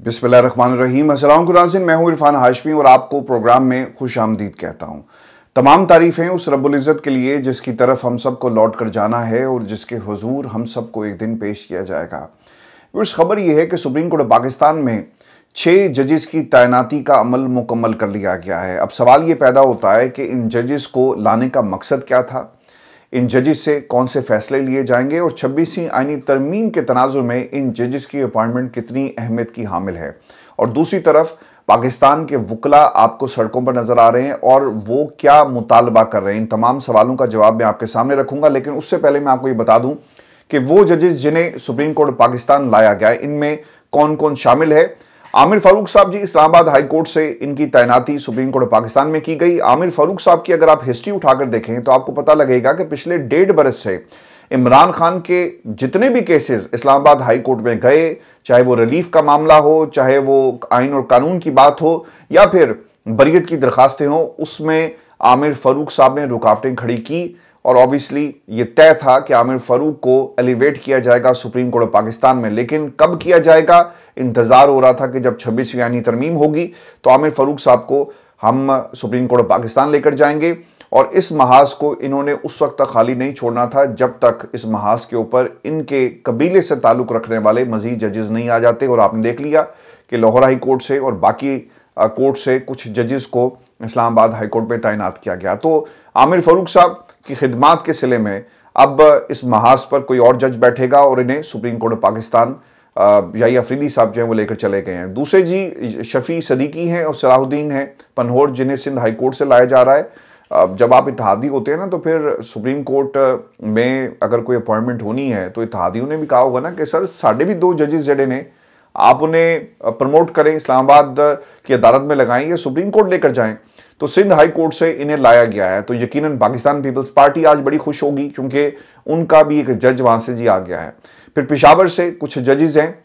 बिस्मिल्लाहिर्रहमानिर्रहीम। अस्सलाम कुरान। मैं हूँ इरफान हाशमी और आपको प्रोग्राम में खुश आमदीद कहता हूँ। तमाम तारीफ़ें उस रब्बुल इज़्ज़त के लिए जिसकी तरफ हम सबको लौट कर जाना है और जिसके हुजूर हम सबको एक दिन पेश किया जाएगा। उस खबर यह है कि सुप्रीम कोर्ट पाकिस्तान में 6 जजेस की तैनाती का अमल मुकम्मल कर लिया गया है। अब सवाल ये पैदा होता है कि इन जजेस को लाने का मकसद क्या था, इन जजेस से कौन से फैसले लिए जाएंगे और 26वीं आईनी तरमीम के तनाजुर में इन जजेस की अपॉइंटमेंट कितनी अहमियत की हामिल है। और दूसरी तरफ पाकिस्तान के वकला आपको सड़कों पर नजर आ रहे हैं और वो क्या मुतालबा कर रहे हैं। इन तमाम सवालों का जवाब मैं आपके सामने रखूंगा, लेकिन उससे पहले मैं आपको ये बता दूं कि वो जजेस जिन्हें सुप्रीम कोर्ट पाकिस्तान लाया गया है इनमें कौन कौन शामिल है। आमिर फारूक साहब जी, इस्लामाबाद हाई कोर्ट से इनकी तैनाती सुप्रीम कोर्ट पाकिस्तान में की गई। आमिर फारूक साहब की अगर आप हिस्ट्री उठाकर देखें तो आपको पता लगेगा कि पिछले 1.5 बरस से इमरान खान के जितने भी केसेस इस्लामाबाद हाई कोर्ट में गए, चाहे वो रिलीफ का मामला हो, चाहे वो आइन और कानून की बात हो या फिर बरियत की दरखास्तें हों, उसमें आमिर फारूक साहब ने रुकावटें खड़ी की। और ऑब्वियसली ये तय था कि आमिर फारूक को एलिवेट किया जाएगा सुप्रीम कोर्ट पाकिस्तान में, लेकिन कब किया जाएगा इंतजार हो रहा था कि जब 26वीं आईनी तरमीम होगी तो आमिर फारूक साहब को हम सुप्रीम कोर्ट पाकिस्तान लेकर जाएंगे। और इस महाज को इन्होंने उस वक्त तक खाली नहीं छोड़ना था जब तक इस महाज के ऊपर इनके कबीले से ताल्लुक रखने वाले मजीद जजेस नहीं आ जाते। और आपने देख लिया कि लाहौर हाई कोर्ट से और बाकी कोर्ट से कुछ जजेस को इस्लामाबाद हाई कोर्ट में तैनात किया गया। तो आमिर फारूक साहब की खिदमात के सिले में अब इस महाज पर कोई और जज बैठेगा और इन्हें सुप्रीम कोर्ट पाकिस्तान या अफरीदी साहब जो हैं वो लेकर चले गए हैं। दूसरे जी शफी सदीकी हैं और सलाहुद्दीन हैं पनहोर, जिन्हें सिंध हाई कोर्ट से लाया जा रहा है। जब आप इत्तेहादी होते हैं ना तो फिर सुप्रीम कोर्ट में अगर कोई अपॉइंटमेंट होनी है तो इत्तेहादियों ने भी कहा होगा ना कि सर साढ़े भी 2 जजेस जड़े ने, आप उन्हें प्रमोट करें, इस्लामाबाद की अदालत में लगाएं या सुप्रीम कोर्ट लेकर जाएं। तो सिंध हाई कोर्ट से इन्हें लाया गया है। तो यकीनन पाकिस्तान पीपल्स पार्टी आज बड़ी खुश होगी क्योंकि उनका भी एक जज वहां से जी आ गया है। फिर पेशावर से कुछ जजेस हैं,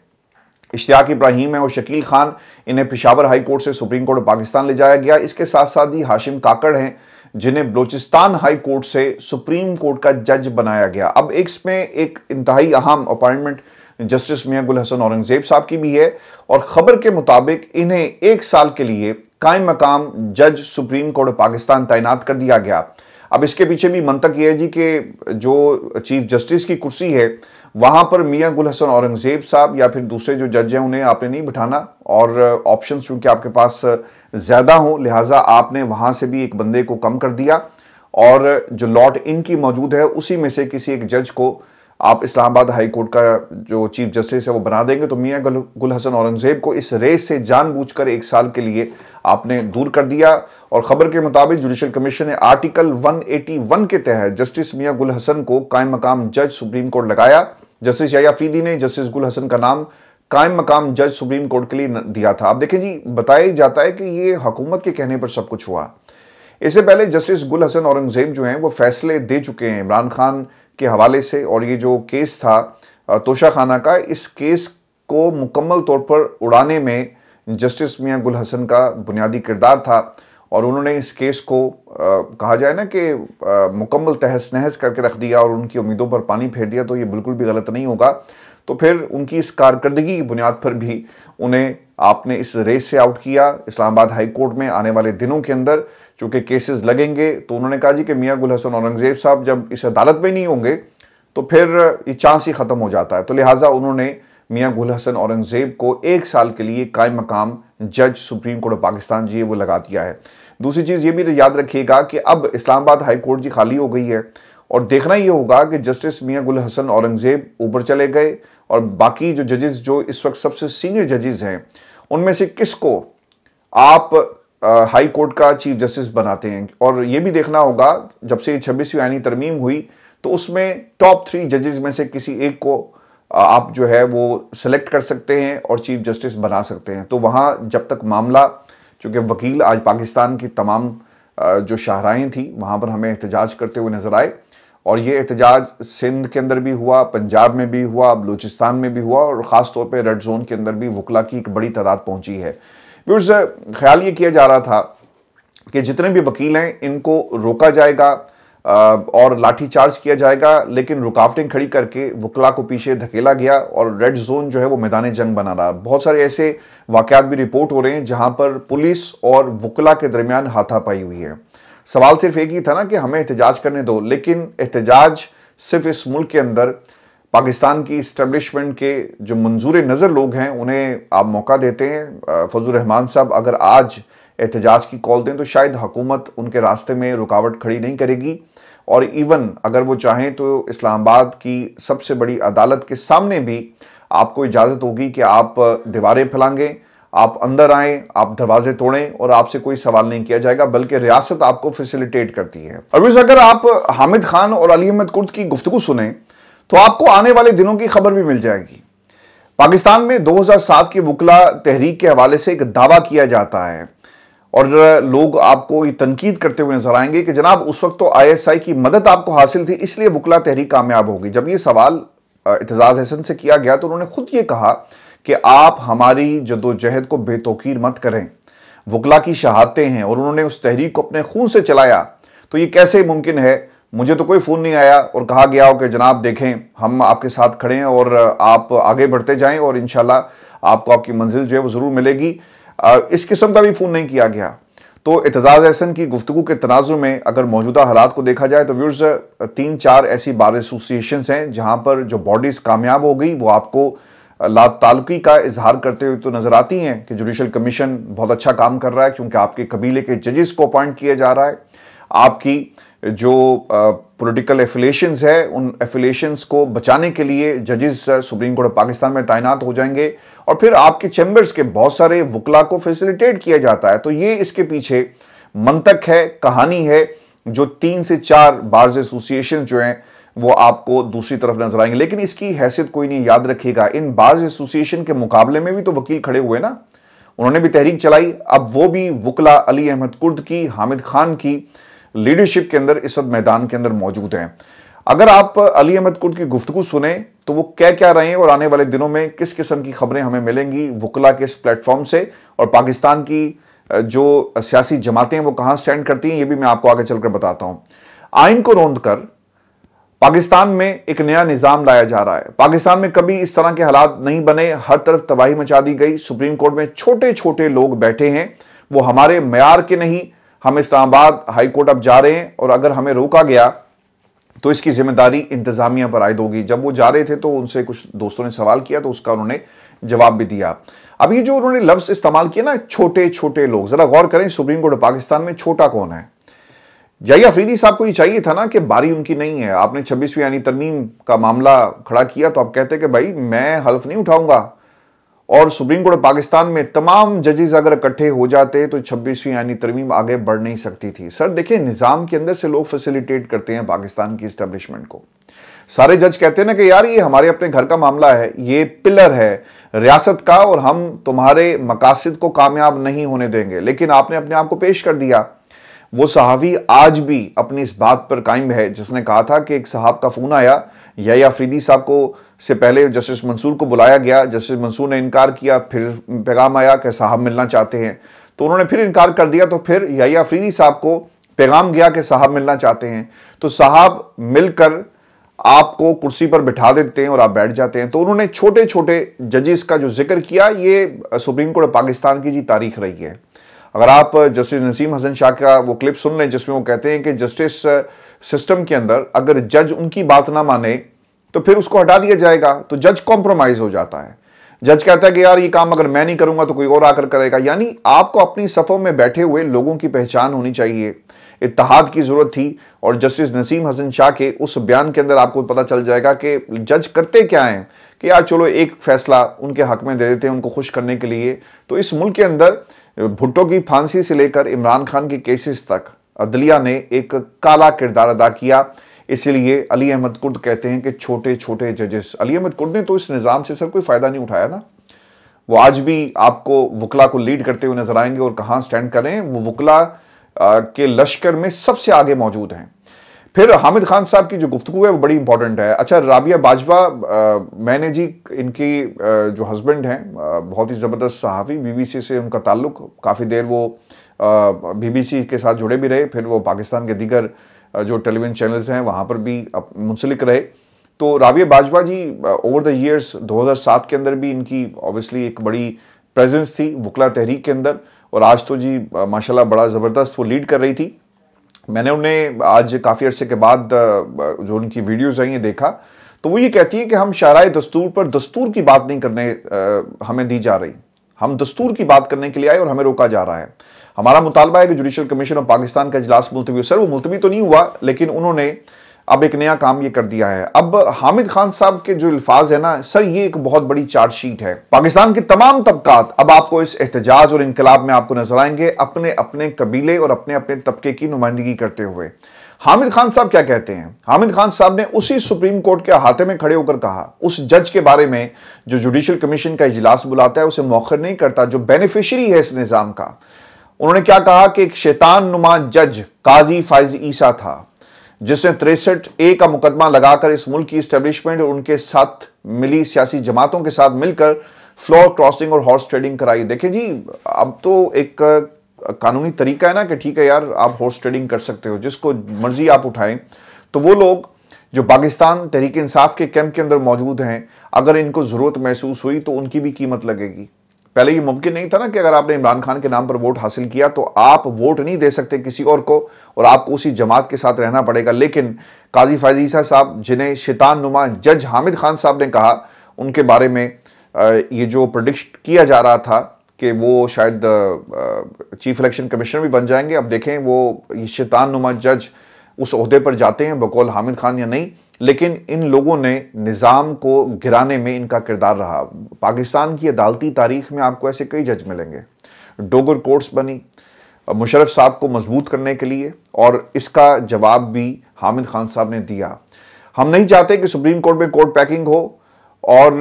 इश्तियाक इब्राहिम है और शकील खान, इन्हें पेशावर हाई कोर्ट से सुप्रीम कोर्ट पाकिस्तान ले जाया गया। इसके साथ साथ ही हाशिम काकड़ हैं जिन्हें बलोचिस्तान हाई कोर्ट से सुप्रीम कोर्ट का जज बनाया गया। अब इसमें एक इंतहाई अहम अपॉइंटमेंट जस्टिस मियां गुल हसन औरंगजेब साहब की भी है और खबर के मुताबिक इन्हें 1 साल के लिए कायम मकाम जज सुप्रीम कोर्ट पाकिस्तान तैनात कर दिया गया। अब इसके पीछे भी मंतक यह है जी कि जो चीफ जस्टिस की कुर्सी है वहां पर मियां गुल हसन औरंगजेब साहब या फिर दूसरे जो जज हैं उन्हें आपने नहीं बिठाना और ऑप्शंस चूंकि आपके पास ज्यादा हो लिहाजा आपने वहां से भी एक बंदे को कम कर दिया और जो लॉट इनकी मौजूद है उसी में से किसी एक जज को आप इस्लामाबाद हाई कोर्ट का जो चीफ जस्टिस है वो बना देंगे। तो मियां गुल हसन औरंगजेब को इस रेस से जानबूझकर 1 साल के लिए आपने दूर कर दिया। और खबर के मुताबिक जुडिशल कमीशन ने आर्टिकल 181 के तहत जस्टिस मियां गुल हसन को कायम मकाम जज सुप्रीम कोर्ट लगाया। जस्टिस याया अफरीदी ने जस्टिस गुल हसन का नाम कायम मकाम जज सुप्रीम कोर्ट के लिए दिया था। अब देखें जी, बताया जाता है कि ये हुकूमत के कहने पर सब कुछ हुआ। इससे पहले जस्टिस गुल हसन औरंगजेब जो हैं वो फैसले दे चुके हैं इमरान खान के हवाले से। और ये जो केस था तोशा खाना का, इस केस को मुकम्मल तौर पर उड़ाने में जस्टिस मियां गुल हसन का बुनियादी किरदार था और उन्होंने इस केस को कहा जाए ना कि मुकम्मल तहस नहस करके रख दिया और उनकी उम्मीदों पर पानी फेर दिया। तो ये बिल्कुल भी गलत नहीं होगा। तो फिर उनकी इस कारकर्दगी की बुनियाद पर भी उन्हें आपने इस रेस से आउट किया। इस्लामाबाद हाई कोर्ट में आने वाले दिनों के अंदर चूंकि केसेस लगेंगे तो उन्होंने कहा जी कि मियां गुल हसन औरंगजेब साहब जब इस अदालत में नहीं होंगे तो फिर ये चांस ही खत्म हो जाता है। तो लिहाजा उन्होंने मियां गुल हसन औरंगजेब को 1 साल के लिए कायम मकाम जज सुप्रीम कोर्ट पाकिस्तान जी वो लगा दिया है। दूसरी चीज़ ये भी याद रखिएगा कि अब इस्लामाबाद हाई कोर्ट जी खाली हो गई है और देखना ये होगा कि जस्टिस मियां गुल हसन औरंगजेब ऊपर चले गए और बाकी जो जजेस जो इस वक्त सबसे सीनियर जजेस हैं उनमें से किसको आप हाई कोर्ट का चीफ जस्टिस बनाते हैं। और ये भी देखना होगा जब से 26वीं आईनी तरमीम हुई तो उसमें टॉप 3 जजेस में से किसी एक को आप जो है वो सिलेक्ट कर सकते हैं और चीफ जस्टिस बना सकते हैं। तो वहाँ जब तक मामला, चूँकि वकील आज पाकिस्तान की तमाम जो शाहराएँ थी वहाँ पर हमें एहतजाज करते हुए नजर आए और ये एहतजाज सिंध के अंदर भी हुआ, पंजाब में भी हुआ, बलूचिस्तान में भी हुआ और ख़ास तौर पे रेड जोन के अंदर भी वकला की एक बड़ी तादाद पहुंची है। फिर ख्याल ये किया जा रहा था कि जितने भी वकील हैं इनको रोका जाएगा, और लाठीचार्ज किया जाएगा, लेकिन रुकावटें खड़ी करके वकला को पीछे धकेला गया और रेड जोन जो है वो मैदान जंग बना रहा। बहुत सारे ऐसे वाकयात भी रिपोर्ट हो रहे हैं जहां पर पुलिस और वकला के दरमियान हाथापाई हुई है। सवाल सिर्फ एक ही था ना कि हमें एहतजाज करने दो, लेकिन एहतजाज सिर्फ इस मुल्क के अंदर पाकिस्तान की इस्टेब्लिशमेंट के जो मंजूर नज़र लोग हैं उन्हें आप मौका देते हैं। फजल रहमान साहब अगर आज एहतजाज की कॉल दें तो शायद हुकूमत उनके रास्ते में रुकावट खड़ी नहीं करेगी, और इवन अगर वो चाहें तो इस्लामाबाद की सबसे बड़ी अदालत के सामने भी आपको इजाज़त होगी कि आप दीवारें फैलाएंगे, आप अंदर आएँ, आप दरवाजे तोड़ें और आपसे कोई सवाल नहीं किया जाएगा, बल्कि रियासत आपको फैसिलिटेट करती है। और अगर आप हामिद खान और अली अहमद कुर्द की गुफ्तगू सुने तो आपको आने वाले दिनों की खबर भी मिल जाएगी। पाकिस्तान में 2007 की वकला तहरीक के हवाले से एक दावा किया जाता है और लोग आपको ये तनकीद करते हुए नजर आएंगे कि जनाब उस वक्त तो ISI की मदद आपको हासिल थी, इसलिए वकला तहरीक कामयाब होगी। जब ये सवाल एतजाज हसन से किया गया तो उन्होंने खुद ये कहा कि आप हमारी जद्दोजहद को बेतौकीर मत करें, वकला की शहादतें हैं और उन्होंने उस तहरीक को अपने खून से चलाया, तो ये कैसे मुमकिन है? मुझे तो कोई फ़ोन नहीं आया और कहा गया हो कि जनाब देखें हम आपके साथ खड़े हैं और आप आगे बढ़ते जाएं और इंशाल्लाह आपको आपकी मंजिल जो है वो ज़रूर मिलेगी। इस किस्म का भी फ़ोन नहीं किया गया। तो एतजाज हसन की गुफ्तगू के तनाजुर में अगर मौजूदा हालात को देखा जाए तो व्यूअर्स 3-4 ऐसी बार एसोसिएशन हैं जहाँ पर जो बॉडीज़ कामयाब हो गई वो आपको ताल्लुकी का इजहार करते हुए तो नज़र आती हैं कि जुडिशल कमीशन बहुत अच्छा काम कर रहा है क्योंकि आपके कबीले के जजेस को अपॉइंट किया जा रहा है, आपकी जो पॉलिटिकल एफिलिएशंस है उन एफिलिएशंस को बचाने के लिए जजेस सुप्रीम कोर्ट ऑफ पाकिस्तान में तैनात हो जाएंगे और फिर आपके चैम्बर्स के बहुत सारे वकला को फैसिलिटेट किया जाता है। तो ये इसके पीछे मंतक है, कहानी है, जो 3 से 4 बार्स एसोसिएशन जो हैं वो आपको दूसरी तरफ नजर आएंगे। लेकिन इसकी हैसियत कोई नहीं, याद रखिएगा इन बार्स एसोसिएशन के मुकाबले में भी तो वकील खड़े हुए ना, उन्होंने भी तहरीक चलाई। अब वो भी वकला अली अहमद कुर्द की, हामिद खान की लीडरशिप के अंदर इस वक्त मैदान के अंदर मौजूद हैं। अगर आप अली अहमद कुर्द की गुफ्तगू सुने तो वो कह क्या रहे हैं और आने वाले दिनों में किस किस्म की खबरें हमें मिलेंगी वकला के इस प्लेटफॉर्म से, और पाकिस्तान की जो सियासी जमातें हैं वो कहां स्टैंड करती हैं, ये भी मैं आपको आगे चलकर बताता हूं। आइन को रौंद कर पाकिस्तान में एक नया निजाम लाया जा रहा है। पाकिस्तान में कभी इस तरह के हालात नहीं बने, हर तरफ तबाही मचा दी गई। सुप्रीम कोर्ट में छोटे छोटे लोग बैठे हैं, वो हमारे मयार के नहीं, हम इस्लामाबाद हाई कोर्ट अब जा रहे हैं और अगर हमें रोका गया तो इसकी जिम्मेदारी इंतजामिया पर आयद होगी। जब वो जा रहे थे तो उनसे कुछ दोस्तों ने सवाल किया तो उसका उन्होंने जवाब भी दिया। अब ये जो उन्होंने लफ्ज इस्तेमाल किया ना, छोटे छोटे लोग, जरा गौर करें सुप्रीम कोर्ट ऑफ पाकिस्तान में छोटा कौन है? याहिया अफरीदी साहब को ये चाहिए था ना कि बारी उनकी नहीं है। आपने 26वीं यानी तरमीम का मामला खड़ा किया तो आप कहते कि भाई मैं हल्फ नहीं उठाऊंगा, और सुप्रीम कोर्ट ऑफ पाकिस्तान में तमाम जजेस अगर इकट्ठे हो जाते तो 26वीं यानी तरमीम आगे बढ़ नहीं सकती थी। सर देखिए, निज़ाम के अंदर से लोग फैसिलिटेट करते हैं पाकिस्तान की इस्टेब्लिशमेंट को। सारे जज कहते हैं ना कि यार ये हमारे अपने घर का मामला है, ये पिलर है रियासत का और हम तुम्हारे मकासद को कामयाब नहीं होने देंगे, लेकिन आपने अपने आप को पेश कर दिया। वो सहाफ़ी आज भी अपनी इस बात पर कायम है जिसने कहा था कि एक साहब का फ़ोन आया, याहिया अफरीदी साहब को से पहले जस्टिस मंसूर को बुलाया गया, जस्टिस मंसूर ने इनकार किया, फिर पैगाम आया कि साहब मिलना चाहते हैं, तो उन्होंने फिर इनकार कर दिया, तो फिर याहिया अफरीदी साहब को पैगाम गया कि साहब मिलना चाहते हैं, तो साहब मिलकर आपको कुर्सी पर बिठा देते हैं और आप बैठ जाते हैं। तो उन्होंने छोटे छोटे जजेस का जो जिक्र किया, ये सुप्रीम कोर्ट ऑफ पाकिस्तान की जी तारीख रही है। अगर आप जस्टिस नसीम हसन शाह का वो क्लिप सुन लें जिसमें वो कहते हैं कि जस्टिस सिस्टम के अंदर अगर जज उनकी बात ना माने तो फिर उसको हटा दिया जाएगा, तो जज कॉम्प्रोमाइज हो जाता है। जज कहता है कि यार ये काम अगर मैं नहीं करूंगा तो कोई और आकर करेगा। यानी आपको अपनी सफ़ों में बैठे हुए लोगों की पहचान होनी चाहिए, इत्तेहाद की जरूरत थी। और जस्टिस नसीम हसन शाह के उस बयान के अंदर आपको पता चल जाएगा कि जज करते क्या हैं कि यार चलो एक फैसला उनके हक में दे देते हैं उनको खुश करने के लिए। तो इस मुल्क के अंदर भुट्टो की फांसी से लेकर इमरान खान के केसेस तक अदलिया ने एक काला किरदार अदा किया। इसीलिए अली अहमद कुर्द कहते हैं कि छोटे छोटे जजेस। अली अहमद कुर्द ने तो इस निज़ाम से सर कोई फ़ायदा नहीं उठाया ना। वो आज भी आपको वकला को लीड करते हुए नजर आएंगे और कहाँ स्टैंड कर रहे हैं, वो वकला के लश्कर में सबसे आगे मौजूद हैं। फिर हामिद खान साहब की जो गुफ्तगू है वो बड़ी इंपॉर्टेंट है। अच्छा, राबिया बाजवा, मैंने जी इनकी जो हस्बैंड हैं बहुत ही ज़बरदस्त सहाफ़ी, BBC से उनका ताल्लुक़, काफ़ी देर वो BBC के साथ जुड़े भी रहे, फिर वो पाकिस्तान के दीगर जो टेलीविजन चैनल्स हैं वहाँ पर भी मुंसलिक रहे। तो राबिया बाजवा जी ओवर द ईयर्स 2007 के अंदर भी इनकी ऑब्वियसली एक बड़ी प्रेजेंस थी वकला तहरीक के अंदर, और आज तो जी माशाल्लाह बड़ा ज़बरदस्त वो लीड कर रही थी। मैंने उन्हें आज काफ़ी अरसे के बाद जो उनकी वीडियोज़ आई हैं देखा, तो वो ये कहती है कि हम शाराए दस्तूर पर दस्तूर की बात नहीं करने हमें दी जा रही, हम दस्तूर की बात करने के लिए आए और हमें रोका जा रहा है। हमारा मुतालबा है कि जुडिशल कमीशन ऑफ पाकिस्तान का इजलास मुलतवी हो। सर वो मुलतवी तो नहीं हुआ, लेकिन उन्होंने अब एक नया काम ये कर दिया है। अब हामिद खान साहब के जो अल्फाज है ना सर, ये एक बहुत बड़ी चार्जशीट है। पाकिस्तान के तमाम तबकात अब आपको इस एहतजाज और इनकलाब में आपको नजर आएंगे, अपने अपने कबीले और अपने अपने तबके की नुमाइंदगी करते हुए। हामिद खान साहब क्या कहते हैं? हामिद खान साहब ने उसी सुप्रीम कोर्ट के अहाते में खड़े होकर कहा, उस जज के बारे में जो जुडिशल कमीशन का इजलास बुलाता है उसे मौखर नहीं करता, जो बेनिफिशरी है इस निज़ाम का। उन्होंने क्या कहा कि एक शैतान नुमा जज काजी फाइज ईसा था जिसने 63A का मुकदमा लगाकर इस मुल्क की इस्टेब्लिशमेंट और उनके साथ मिली सियासी जमातों के साथ मिलकर फ्लोर क्रॉसिंग और हॉर्स ट्रेडिंग कराई। देखिए जी, अब तो एक कानूनी तरीका है ना कि ठीक है यार आप हॉर्स ट्रेडिंग कर सकते हो, जिसको मर्जी आप उठाएं। तो वो लोग जो पाकिस्तान तहरीक इंसाफ के कैंप के अंदर मौजूद हैं, अगर इनको ज़रूरत महसूस हुई तो उनकी भी कीमत लगेगी। पहले ये मुमकिन नहीं था ना कि अगर आपने इमरान खान के नाम पर वोट हासिल किया तो आप वोट नहीं दे सकते किसी और को और आपको उसी जमात के साथ रहना पड़ेगा। लेकिन काजी फाइज ईसा साहब, जिन्हें शैतान नुमा जज हामिद खान साहब ने कहा, उनके बारे में ये जो प्रेडिक्ट किया जा रहा था कि वो शायद चीफ इलेक्शन कमिश्नर भी बन जाएंगे, अब देखें वो ये शैतान नुमा जज उस ओहदे पर जाते हैं बकौल हामिद खान या नहीं। लेकिन इन लोगों ने निज़ाम को गिराने में इनका किरदार रहा। पाकिस्तान की अदालती तारीख में आपको ऐसे कई जज मिलेंगे। डोगर कोर्ट्स बनी मुशर्रफ साहब को मजबूत करने के लिए, और इसका जवाब भी हामिद खान साहब ने दिया। हम नहीं चाहते कि सुप्रीम कोर्ट में कोर्ट पैकिंग हो और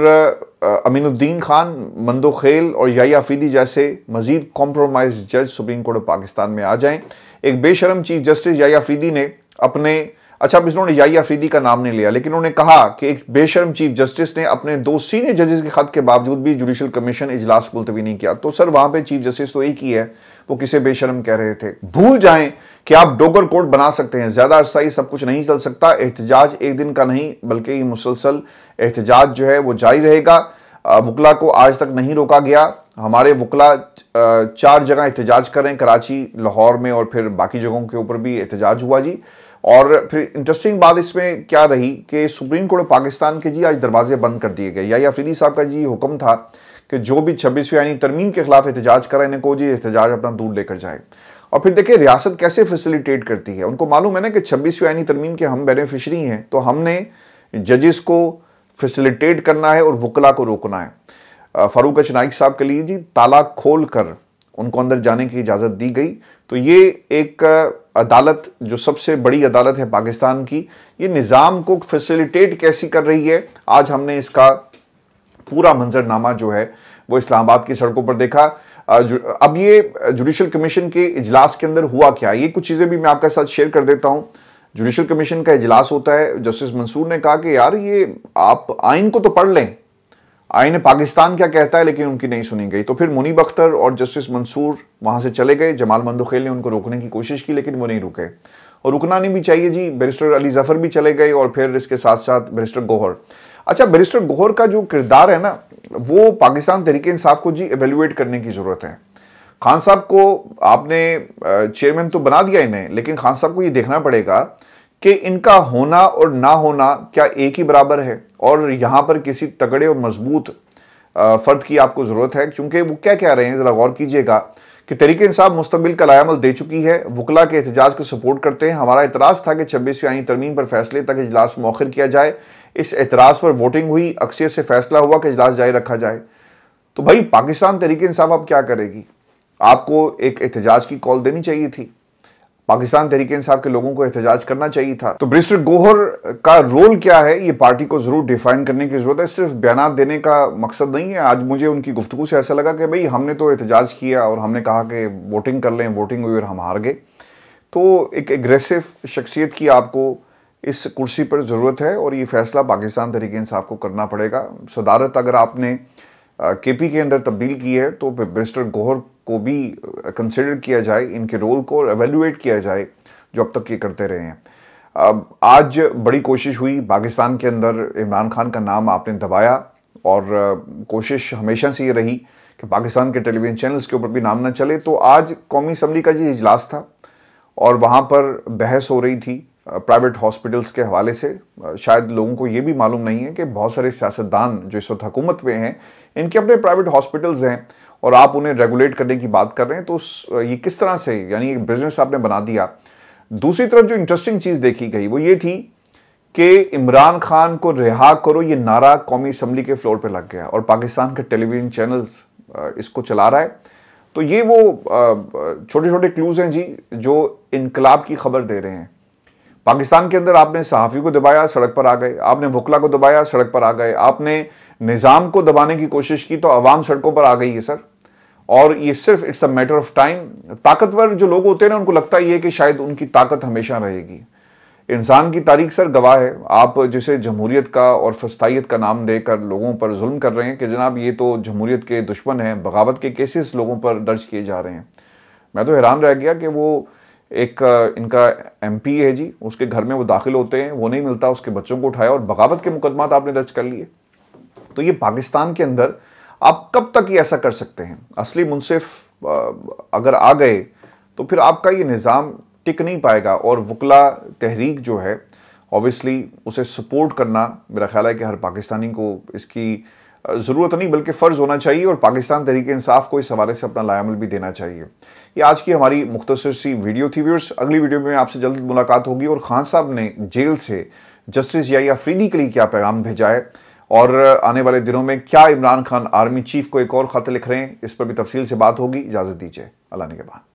अमीनुद्दीन खान, मंदो खेल और याया अफरीदी जैसे मजीद कॉम्प्रोमाइज जज सुप्रीम कोर्ट ऑफ पाकिस्तान में आ जाएं। एक बेशरम चीफ जस्टिस याया अफरीदी ने अपने, अच्छा इन्होंने याया अफरीदी का नाम नहीं लिया, लेकिन उन्होंने कहा कि एक बेशरम चीफ जस्टिस ने अपने 2 सीनियर जजेस के खत के बावजूद भी जुडिशल कमीशन इजलास मुलतवी नहीं किया। तो सर वहां पे चीफ जस्टिस तो एक ही है, वो किसे बेशरम कह रहे थे? भूल जाएं कि आप डोगर कोर्ट बना सकते हैं, ज्यादा अरसा ही सब कुछ नहीं चल सकता। एहतजाज एक दिन का नहीं बल्कि ये मुसलसल एहतजाज जो है वो जारी रहेगा। वकला को आज तक नहीं रोका गया। हमारे वकला 4 जगह एहतजाज कर रहे हैं, कराची, लाहौर में और फिर बाकी जगहों के ऊपर भी एहतजाज हुआ जी। और फिर इंटरेस्टिंग बात इसमें क्या रही कि सुप्रीम कोर्ट ऑफ पाकिस्तान के जी आज दरवाजे बंद कर दिए गए। याया अफरीदी साहब का जी हुक्म था कि जो भी 26वीं आईनी तरमीम के खिलाफ एहतजाज कर रहे हैं इनको जी एहतजाज अपना दूर लेकर जाए। और फिर देखिए रियासत कैसे फैसिलिटेट करती है। उनको मालूम है ना कि 26वीं आईनी तरमीम के हम बेनिफिशरी हैं, तो हमने जजेस को फैसिलिटेट करना है और वकला को रोकना है। फारूक नाइक साहब के लिए जी ताला खोल कर उनको अंदर जाने की इजाज़त दी गई। तो ये एक अदालत जो सबसे बड़ी अदालत है पाकिस्तान की, ये निज़ाम को फैसिलिटेट कैसी कर रही है, आज हमने इसका पूरा मंजरनामा जो है वो इस्लामाबाद की सड़कों पर देखा। अब ये जुडिशल कमीशन के इजलास के अंदर हुआ क्या, ये कुछ चीज़ें भी मैं आपके साथ शेयर कर देता हूँ। जुडिशल कमीशन का इजलास होता है, जस्टिस मंसूर ने कहा कि यार ये आप आइन को तो पढ़ लें, आइन पाकिस्तान क्या कहता है, लेकिन उनकी नहीं सुनी गई। तो फिर मुनीब अख्तर और जस्टिस मंसूर वहाँ से चले गए। जमाल मंदोखेल ने उनको रोकने की कोशिश की लेकिन वो नहीं रुके, और रुकना नहीं भी चाहिए जी। बैरिस्टर अली जफ़र भी चले गए और फिर इसके साथ साथ बैरिस्टर गौहर। अच्छा, बैरिस्टर गौहर का जो किरदार है ना, वो पाकिस्तान तहरीक इंसाफ को जी एवेल्युएट करने की ज़रूरत है। खान साहब को आपने चेयरमैन तो बना दिया इन्हें, लेकिन खान साहब को ये देखना पड़ेगा कि इनका होना और ना होना क्या एक ही बराबर है, और यहाँ पर किसी तगड़े और मजबूत फ़र्द की आपको ज़रूरत है। क्योंकि वो क्या कह रहे हैं, ज़रा गौर कीजिएगा कि तहरीक इंसाफ मुस्तबिल का लायामल दे चुकी है, वकला के एहतजाज को सपोर्ट करते हैं। हमारा एतराज़ था कि 26वीं आईनी तरमीम पर फैसले तक इजलास मौखर किया जाए। इस एतराज़ पर वोटिंग हुई, अक्सरियत से फैसला हुआ कि इजलास जारी रखा जाए। तो भाई पाकिस्तान तहरीक इंसाफ अब क्या करेगी? आपको एक एहतजाज की कॉल देनी चाहिए थी, पाकिस्तान तहरीक इंसाफ के लोगों को एहतजाज करना चाहिए था। तो बैरिस्टर गौहर का रोल क्या है, ये पार्टी को जरूर डिफाइन करने की जरूरत है। सिर्फ बयान देने का मकसद नहीं है। आज मुझे उनकी गुफ्तगू से ऐसा लगा कि भाई हमने तो एहतजाज किया और हमने कहा कि वोटिंग कर लें, वोटिंग हुई और हम हार गए। तो एक एग्रेसिव शख्सियत की आपको इस कुर्सी पर ज़रूरत है और ये फैसला पाकिस्तान तहरीक इंसाफ को करना पड़ेगा। सदारत अगर आपने केपी के अंदर तब्दील की है तो बैरिस्टर गौहर को भी कंसिडर किया जाए, इनके रोल को एवेल्युएट किया जाए जो अब तक ये करते रहे हैं। आज बड़ी कोशिश हुई पाकिस्तान के अंदर, इमरान खान का नाम आपने दबाया और कोशिश हमेशा से ये रही कि पाकिस्तान के टेलीविज़न चैनल्स के ऊपर भी नाम ना चले। तो आज कौमी असम्बली का जी इजलास था और वहाँ पर बहस हो रही थी प्राइवेट हॉस्पिटल्स के हवाले से। शायद लोगों को ये भी मालूम नहीं है कि बहुत सारे सियासतदान जो इस वक्त हुकूमत में हैं, इनके अपने प्राइवेट हॉस्पिटल्स हैं और आप उन्हें रेगुलेट करने की बात कर रहे हैं। तो ये किस तरह से, यानी एक बिजनेस आपने बना दिया। दूसरी तरफ जो इंटरेस्टिंग चीज़ देखी गई वो ये थी कि इमरान खान को रिहा करो, ये नारा कौमी असम्बली के फ्लोर पे लग गया और पाकिस्तान के टेलीविज़न चैनल्स इसको चला रहा है। तो ये वो छोटे छोटे क्लूज़ हैं जी जो इनकलाब की खबर दे रहे हैं। पाकिस्तान के अंदर आपने सहाफ़ी को दबाया, सड़क पर आ गए। आपने वकला को दबाया, सड़क पर आ गए। आपने निज़ाम को दबाने की कोशिश की तो अवाम सड़कों पर आ गई है सर। और ये सिर्फ it's a matter of time. ताकतवर जो लोग होते हैं ना, उनको लगता ही है कि शायद उनकी ताकत हमेशा रहेगी। इंसान की तारीख सर गवाह है। आप जिसे जमहूरियत का और फस्तायत का नाम देकर लोगों पर जुल्म कर रहे हैं कि जनाब ये तो जमहूरियत के दुश्मन हैं, बगावत के केसेस लोगों पर दर्ज किए जा रहे हैं। मैं तो हैरान रह गया कि वो एक इनका MP है जी, उसके घर में वो दाखिल होते हैं, वो नहीं मिलता, उसके बच्चों को उठाया और बगावत के मुकदमात आपने दर्ज कर लिए। तो ये पाकिस्तान के अंदर आप कब तक ये ऐसा कर सकते हैं? असली मुनसिफ अगर आ गए तो फिर आपका ये निज़ाम टिक नहीं पाएगा। और वकला तहरीक जो है, ऑब्वियसली उसे सपोर्ट करना मेरा ख्याल है कि हर पाकिस्तानी को इसकी ज़रूरत नहीं बल्कि फ़र्ज़ होना चाहिए और पाकिस्तान तहरीक इंसाफ को इस हवाले से अपना लायामल भी देना चाहिए। ये आज की हमारी मुख्तसर सी वीडियो थी व्यूअर्स। अगली वीडियो में आपसे जल्द मुलाकात होगी। और खान साहब ने जेल से जस्टिस याहिया अफरीदी के लिए क्या पैगाम भेजा है और आने वाले दिनों में क्या इमरान खान आर्मी चीफ को एक और ख़त लिख रहे हैं, इस पर भी तफसील से बात होगी। इजाज़त दीजिए, अल्लाह ने के बाद।